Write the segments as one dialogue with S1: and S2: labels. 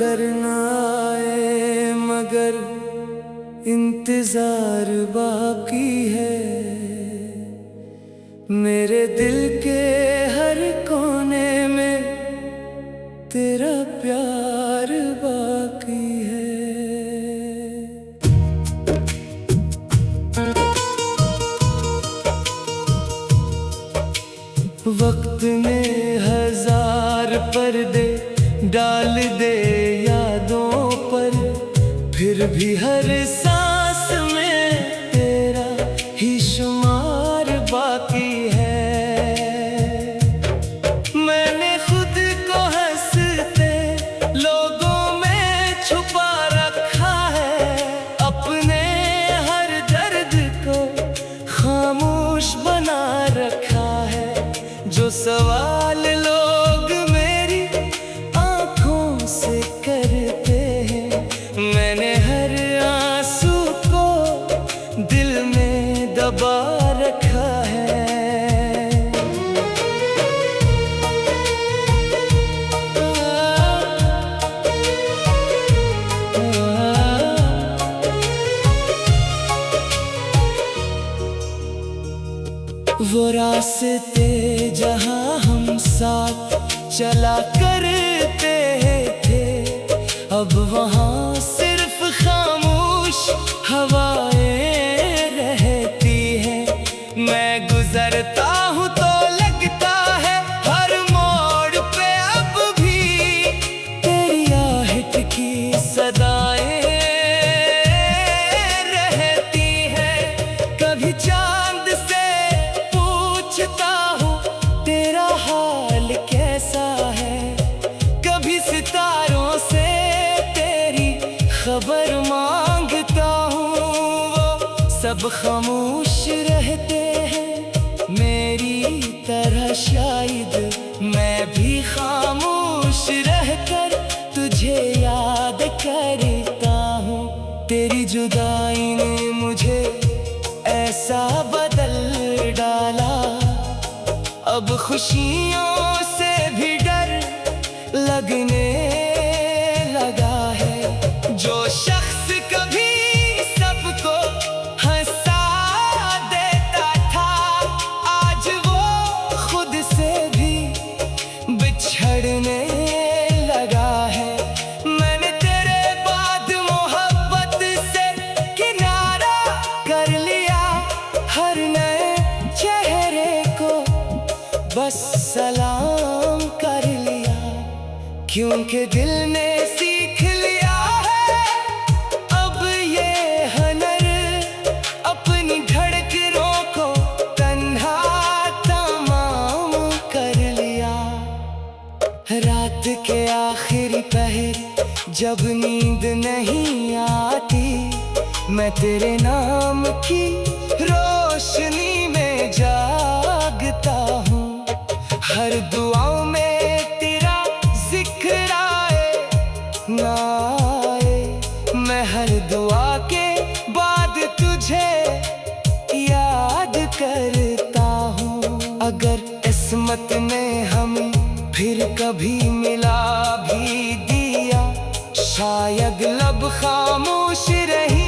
S1: नजर न आए मगर इंतजार बाकी है। मेरे दिल के हर कोने में तेरा प्यार बाकी है। वक्त ने हजार पर्दे डाल दे यादों पर, फिर भी हर सांस में तेरा ही शुमार बाकी है। मैंने खुद को हंसते लोगों में छुपा रखा है, अपने हर दर्द को खामोश बना रखा है। जो सवाल लोग मेरी आंखों से करते हैं, मैंने हर आंसू को दिल में दबा रखा है। वो रास्ते जहाँ हम साथ चला करते थे, अब वहाँ सिर्फ खामोश हवाएं रहती हैं। मैं गुजरता हूँ तो लगता है हर मोड़ पे अब भी तेरी आहट की सदाएं रहती हैं। कभी चांद से पूछता हूँ तेरा हाल कैसा है, कभी सितारों से तेरी खबर मांगता हूँ। वो सब खामोश रहते हैं मेरी तरह, शायद मैं भी खामोश रहकर तुझे याद करता हूँ। तेरी जुदाई ने मुझे ऐसा बदल डाला, अब खुशियों से भी डर लगने लगा है। जो शख्स कभी सबको हंसा देता था, आज वो खुद से भी बिछड़ने लगा है। मैंने तेरे बाद मोहब्बत से किनारा कर लिया, हर नए चेहरे को बस सलाम कर लिया, क्योंकि दिल ने सीख लिया है अब ये हनर अपनी धड़कनों को तन्हा तमाम कर लिया। रात के आखिरी पहर जब नींद नहीं आती, मैं तेरे नाम की रोशनी में जागता हूँ। हर दुआओं में तेरा जिक्र आए ना आए, मैं हर दुआ के बाद तुझे याद करता हूँ। अगर किस्मत ने हमें फिर कभी मिला भी दिया, शायद लब खामोश रही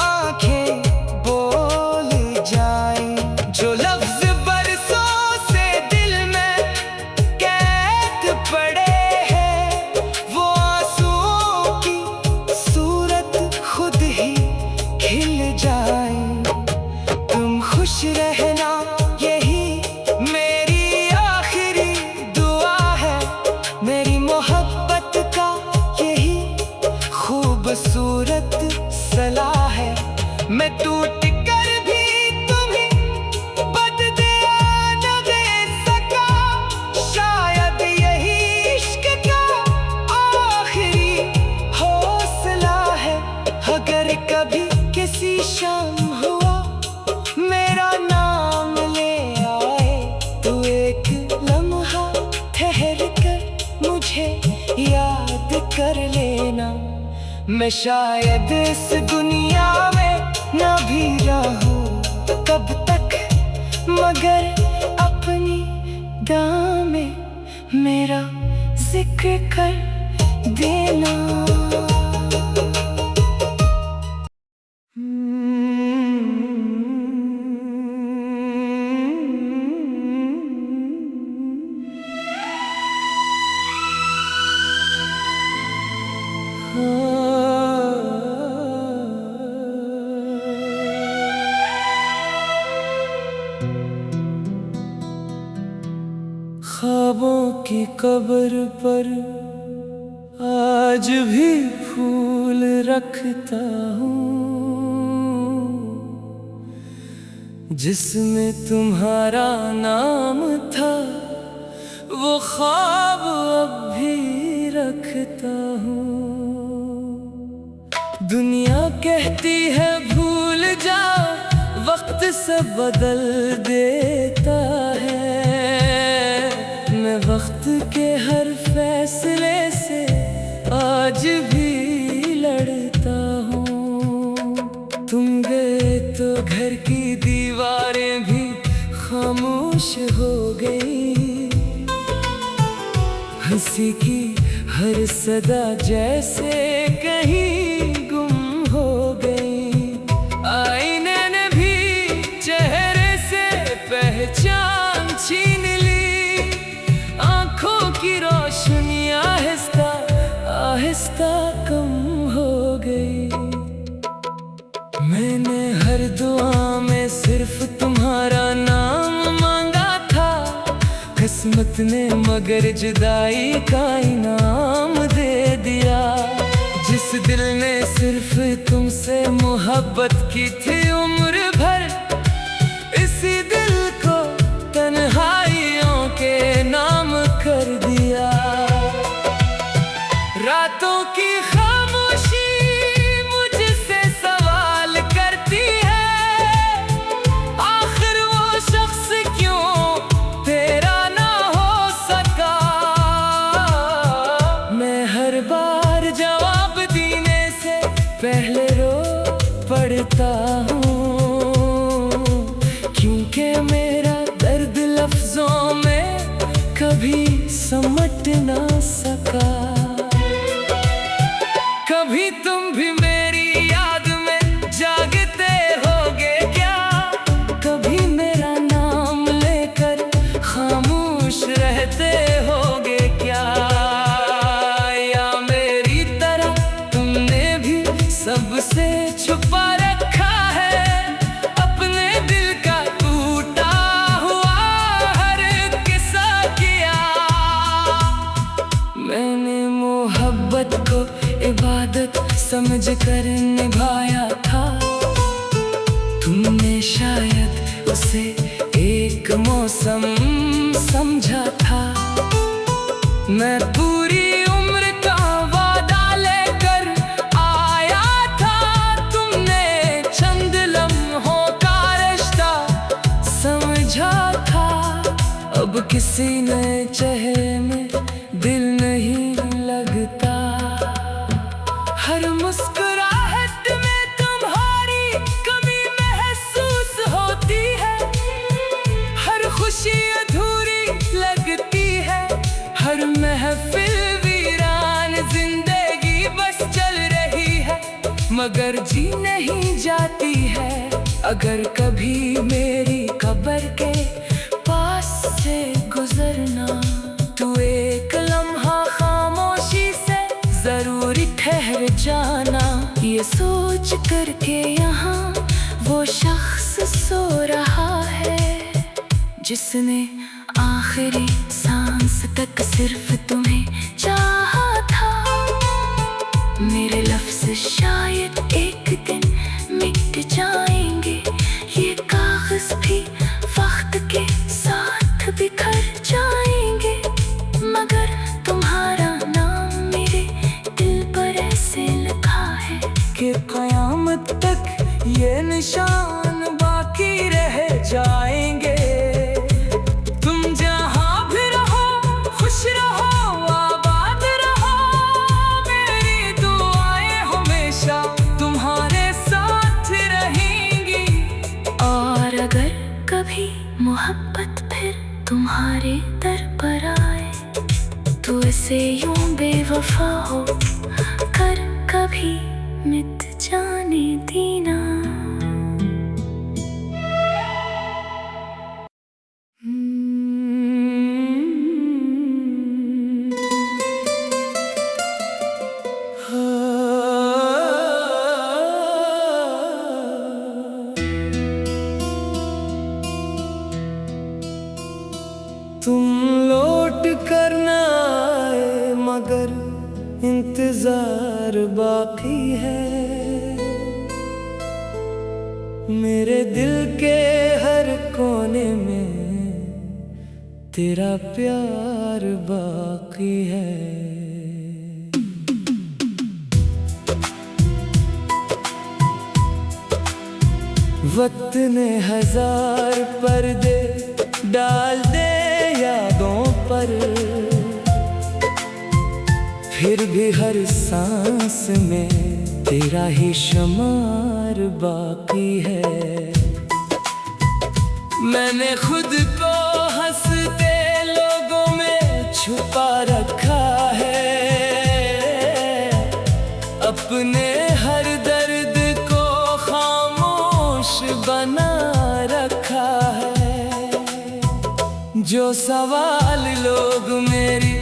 S1: आंखें बोल जाएं। जो लफ्ज बरसों से दिल में कैद पड़े हैं, वो आंसुओं की सूरत खुद ही खिल जाएं। तुम खुश रहना यही मेरी आखिरी दुआ है, मेरी मोहब्बत का यही खूबसूरत सलाह है। मैं टूट कर भी तुम्हें बददिया न दे सका, शायद यही इश्क का आखिरी हौसला है। अगर कभी किसी शाम हुआ मेरा नाम ले आए, तो एक लम्हा ठहर कर मुझे याद कर लेना। मैं शायद इस दुनिया में न भी रहूं कब तक, मगर अपनी दाम में मेरा जिक्र कर देना। ख्वाबों की कब्र पर आज भी फूल रखता हूँ, जिसमें तुम्हारा नाम था वो ख्वाब अब भी रखता हूँ। दुनिया कहती है भूल जाओ, वक्त सब बदल देता है। मैं वक्त के हर फैसले से आज भी लड़ता हूँ। तुम गए तो घर की दीवारें भी खामोश हो गई, हंसी की हर सदा जैसे कहीं गुम हो गई। आईने ने भी चेहरे से पहचान छीन ली, आंखों की रोशनी आहिस्ता आहिस्ता कम हो गई। मैंने हर दुआ में सिर्फ तुम्हारा नाम मांगा था, किस्मत ने मगर जुदाई का इनाम दे दिया। जिस दिल ने सिर्फ तुमसे मोहब्बत की थी उम्र भर, इसी दिल को तन्हाइयों के नाम कर दिया। रातों की खामोशी मुझसे सवाल करती है, आखिर वो शख्स क्यों तेरा ना हो सका। मैं हर बार जवाब देने से पहले रो पड़ता हूँ, क्योंकि मेरा दर्द लफ्जों में कभी समट ना सका। कभी तुम भी मेरी याद में जागते होगे क्या, कभी मेरा नाम लेकर खामोश रहते होगे क्या, या मेरी तरह तुमने भी सबसे छुपा रखा है अपने दिल का टूटा हुआ हर किस्सा किया। मैंने मोहब्बत को इबादत समझ कर निभाया था, तुमने शायद उसे एक मौसम समझा था। मैं पूरी उम्र का वादा लेकर आया था, तुमने चंद लम्हों का रिश्ता समझा था। अब किसी नए चेहरे में दिल नहीं लगता, हर मुस्कुराहट में तुम्हारी कमी महसूस होती है। हर खुशी अधूरी लगती है, हर महफिल वीरान, जिंदगी बस चल रही है मगर जी नहीं जाती है। अगर कभी मेरी कब्र के पास से गुजरना, तू एक लम्हा खामोशी से जरूरी ठहर जाना। ये सोच कर के यहाँ वो शख्स सो रहा है, जिसने आखिरी सांस तक सिर्फ तुम्हें चाहा था। मेरे लफ्ज़ शायद एक दिन मिट जाएंगे, ये कागज़ भी वक्त के साथ बिखर जाएंगे, मगर तुम्हारा नाम मेरे दिल पर ऐसे लिखा है कि क़यामत तक ये निशान बाकी रह जाएंगे। तुम जहाँ भी रहो खुश रहो आबाद रहो, मेरी दुआएं हमेशा तुम्हारे साथ रहेंगी। और अगर कभी मोहब्बत फिर तुम्हारे दर पर आए,
S2: तू ऐसे यूं बेवफा हो कर कभी मिट जाने दीना।
S1: तुम लौट कर न आए मगर इंतजार बाकी है। मेरे दिल के हर कोने में तेरा प्यार बाकी है। वक्त ने हजार पर्दे डाल दे यादों पर, फिर भी हर सांस में तेरा ही शुमार बाकी है। मैंने खुद को हंसते लोगों में छुपा रखा है, अपने हर दर्द को खामोश बना रखा है। जो सवाल लोग मेरी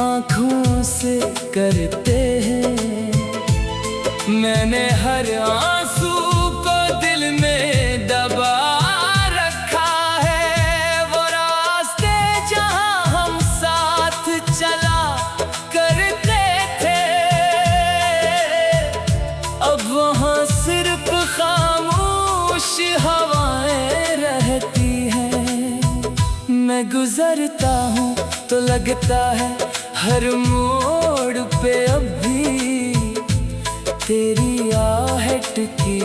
S1: आँखों से करते हैं, मैंने हर आंसू को दिल में दबा रखा है। वो रास्ते जहाँ हम साथ चला करते थे, अब वहाँ सिर्फ खामोश हवाएं रहती हैं। मैं गुजरता हूँ तो लगता है हर मोड़ पे अब भी तेरी आहट की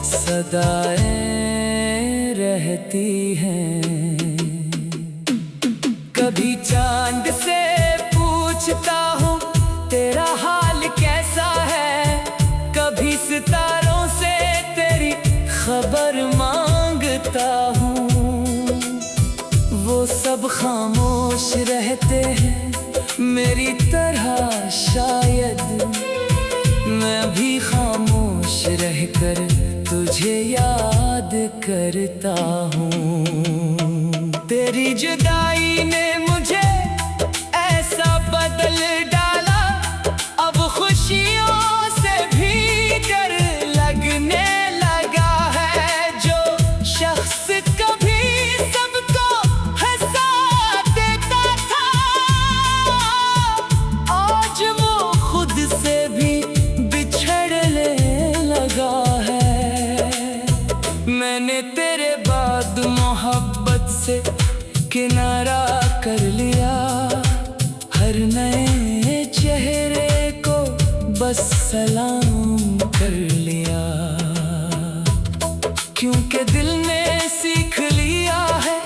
S1: सदाएं रहती हैं। कभी चांद से पूछता हूँ तेरा हाल कैसा है, कभी सितारों से तेरी खबर मांगता हूँ। वो सब खामोश रहते हैं मेरी तरह शायद, मैं भी खामोश रहकर तुझे याद करता हूँ। तेरी जुदाई ने मुझे ऐसा बदल डाला, अब खुशियों से भी डर लगने लगा है। जो शख्स कभी सबको हंसा देता था, आज वो खुद से भी बिछड़ने लगा है। मैंने तेरे बाद मोहब्बत से किनारा कर लिया, हर नए चेहरे को बस सलाम कर लिया। क्योंकि दिल ने सीख लिया है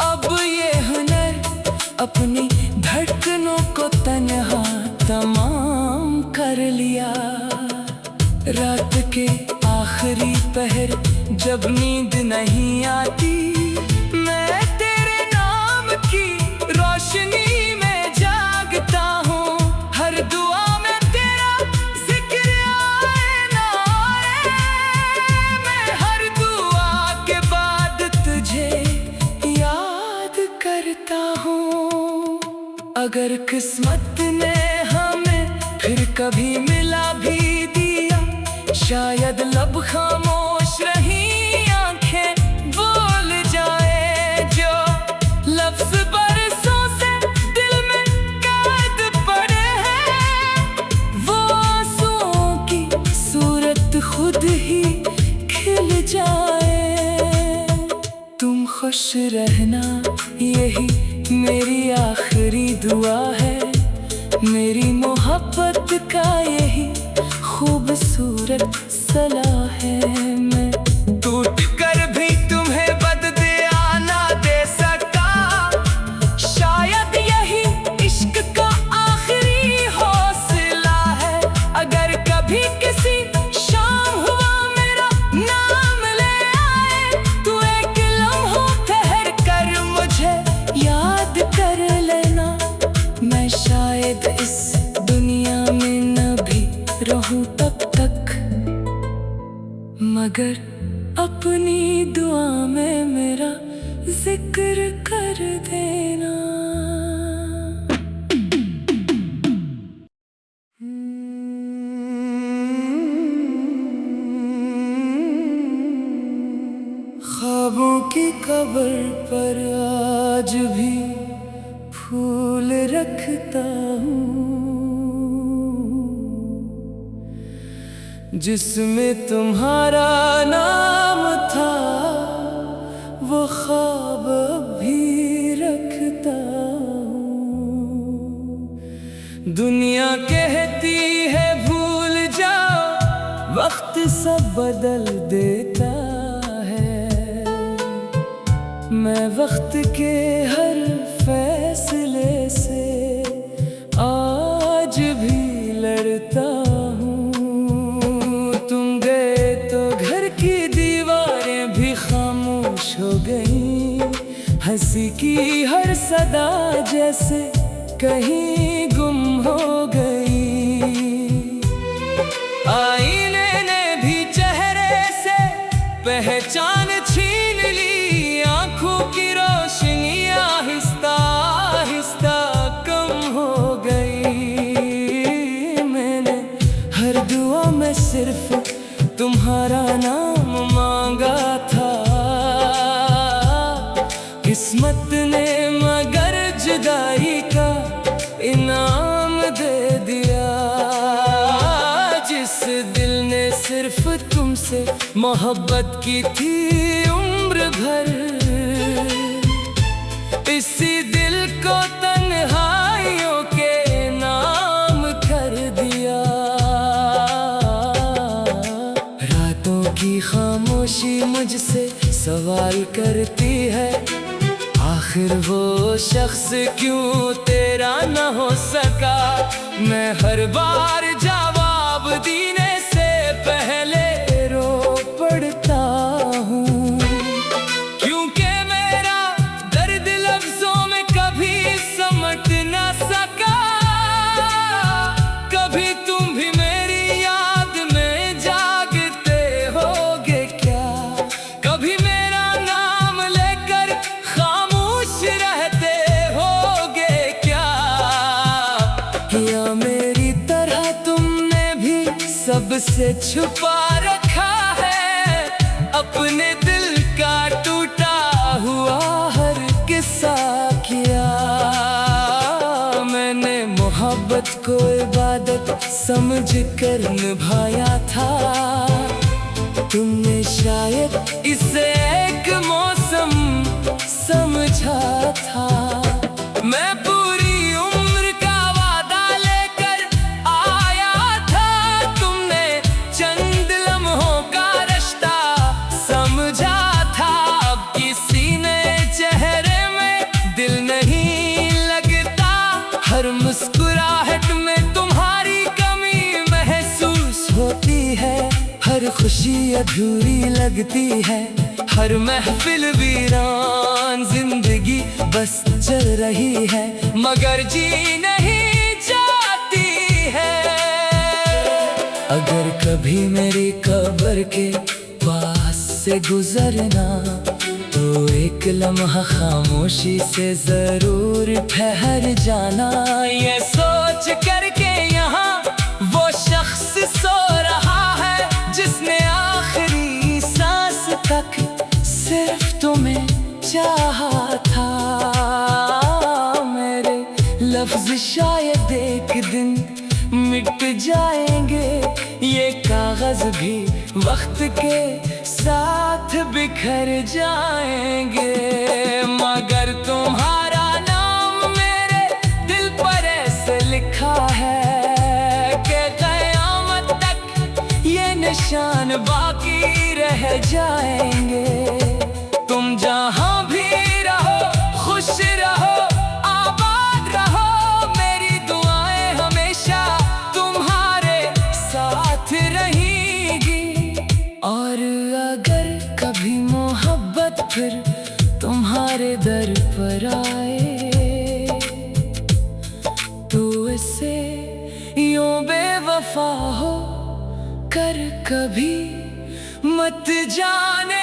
S1: अब ये हुनर, अपनी धड़कनों को तन्हा तमाम कर लिया। रात के आखिरी पहर जब नींद नहीं आती, मैं तेरे नाम की रोशनी में जागता हूँ। हर दुआ में तेरा जिक्र आए ना आए, मैं हर दुआ के बाद तुझे याद करता हूँ। अगर किस्मत ने हमें फिर कभी मिला भी दिया, शायद लब खामोश रही आंखें बोल जाए। जो लफ्ज बरसों से दिल में कैद पड़े हैं, वो आंसुओं की सूरत खुद ही खिल जाए। तुम खुश रहना यही मेरी आखिरी दुआ है, मेरी मोहब्बत का यही खूबसूरत सलाह है। मैं टूट कर भी तुम्हें बददिया ना दे सका, शायद यही इश्क का आखिरी हौसला है। अगर कभी किसी शाम हुआ मेरा नाम ले आए, तू एक लम्हा ठहर कर मुझे याद कर लेना। मैं
S2: मगर अपनी दुआ में मेरा जिक्र कर देना।
S1: ख्वाबों की कब्र पर आज भी फूल रखता हूँ, जिसमें तुम्हारा नाम था, वो ख्वाब भी रखता हूँ। दुनिया कहती है भूल जाओ, वक्त सब बदल देता है। मैं वक्त के हर फैसले से आज भी लड़ता हूँ। तुम गए तो घर की दीवारें भी खामोश हो गई, हंसी की हर सदा जैसे कहीं गुम हो गई। आईने ने भी चेहरे से पहचान छीन ली, आंखों की रोशनी आहिस्ता आहिस्ता कम हो गई। मैंने हर दुआ में सिर्फ तुम्हारा नाम मांगा था, किस्मत ने मगर जुदाई का इनाम दे दिया। जिस दिल ने सिर्फ तुमसे मोहब्बत की थी उम्र भर, इसी दिल को तन्हाइयों के नाम कर दिया। रातों की खामोशी मुझसे सवाल करती है, आखिर वो शख्स क्यों तेरा न हो सका। मैं हर बार जवाब देने से पहले रो पड़ता हूँ, क्योंकि मेरा दर्द लफ्जों में कभी समट न सका। कभी तुम भी मेरी याद में जागते होगे क्या, कभी मेरा नाम लेकर खामोश रहते होगे क्या, या मेरी तरह तुमने भी सबसे छुपा रखा है अपने दिल का टूटा हुआ हर किस्सा किया। मैंने मोहब्बत को इबादत समझ कर निभाया था, तुमने शायद इसे एक मौसम समझा था। मैं पूरी उम्र का वादा लेकर आया था, तुमने चंद लम्हों का रिश्ता समझा था। अब किसी ने चेहरे में दिल नहीं लगता, हर मुस्कुराहट में तुम्हारी कमी महसूस होती है। हर खुशी अधूरी लगती है, हर महफिल वीरान, जिंदगी बस चल रही है मगर जी नहीं जाती है। अगर कभी मेरी कब्र के पास से गुजरना, तो एक लम्हा खामोशी से जरूर ठहर जाना। ये सोच करके यहाँ वो शख्स सो रहा है, जिसने आखिरी सांस तक सिर्फ तुम्हें चाहा था। मेरे लफ्ज शायद एक दिन मिट जाएंगे, ये कागज भी वक्त के साथ बिखर जाएंगे, मगर तुम्हारा नाम मेरे दिल पर ऐसे लिखा है कि क़यामत तक ये निशान बाकी रह जाएंगे। तुम जहाँ भी रहो खुश रहो, आबाद रहो, मेरी दुआएं हमेशा तुम्हारे साथ रहेंगी। और अगर कभी मोहब्बत फिर तुम्हारे दर पर आए, तो इसे यूं बेवफा हो कर कभी मत जाने